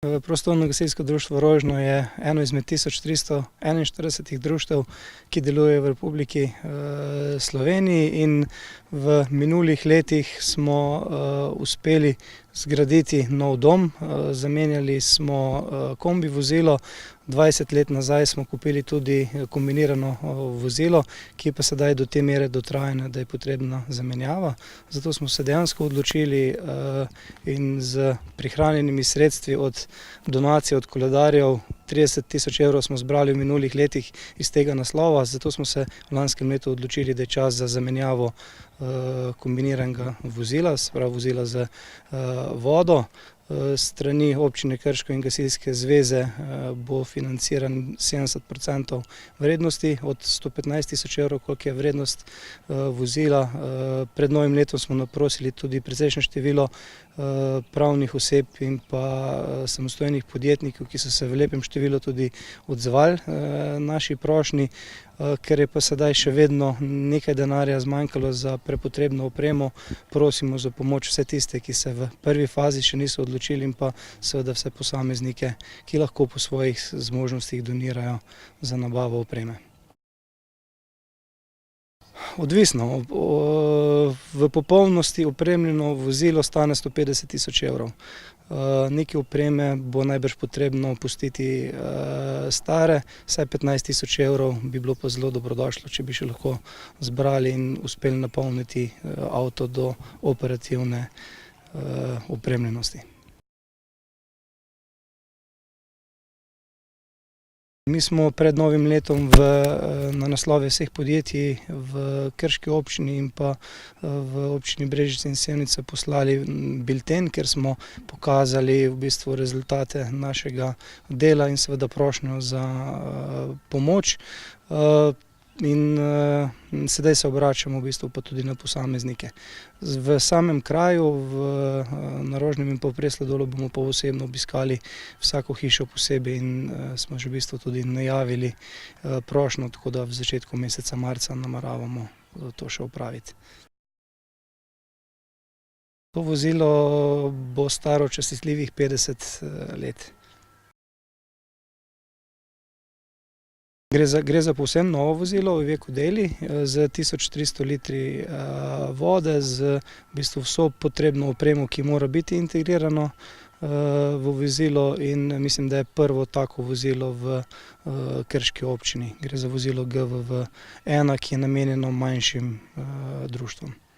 Prostovoljno gasilsko društvo Rožno je eno izmed 1341 društev, ki delujejo v Republiki Sloveniji, in v minulih letih smo uspeli zgraditi nov dom. Zamenjali smo kombi vozilo, 20 let nazaj smo kupili tudi kombinirano vozilo, ki je pa sedaj do te mere dotrajano, da je potrebna zamenjava. Zato smo se dejansko odločili in z prihranjenimi sredstvi od donacij od koledarjev, 30 000 evrov smo zbrali v minulih letih iz tega naslova, zato smo se v lanskem letu odločili, da je čas za zamenjavo kombiniranega vozila, se pravi vozila z vodo. Strani občine Krško in Gasilske zveze bo financiran 70% vrednosti od 115 000 evrov, koliko je vrednost vozila. Pred novim letom smo naprosili tudi precejšnje število pravnih oseb in pa samostojnih podjetnikov, ki so se v lepem številu tudi odzvali naši prošnji. Ker je pa sedaj še vedno nekaj denarja zmanjkalo za prepotrebno opremo, prosimo za pomoč vse tiste, ki se v prvi fazi še niso odločili, in pa seveda vse posameznike, ki lahko po svojih zmožnostih donirajo za nabavo opreme. Odvisno. V popolnosti opremljeno vozilo stane 150 000 evrov. Nekaj opreme bo najbrž potrebno pustiti stare, vsaj 15 000 evrov bi bilo pa zelo dobrodošlo, če bi še lahko zbrali in uspeli napolniti avto do operativne opremljenosti. Mi smo pred novim letom na naslove vseh podjetij v Krški občini in pa v občini Brežice in Sevnica poslali bilten, kjer smo pokazali v bistvu rezultate našega dela in seveda prošnjo za pomoč. In sedaj se obračamo v bistvu pa tudi na posameznike. V samem kraju, na Rožnem in pa v Presledolu bomo pa osebno obiskali vsako hišo posebej in smo že v bistvu tudi najavili prošnjo, tako da v začetku meseca marca nameravamo to še opraviti. To vozilo bo staro častitljivih 50 let. Gre za povsem novo vozilo v veku deli z 1300 litri vode, z v bistvu vso potrebno opremo, ki mora biti integrirano v vozilo, in mislim, da je prvo tako vozilo v Krški občini. Gre za vozilo GVV-1, ki je namenjeno manjšim društvom.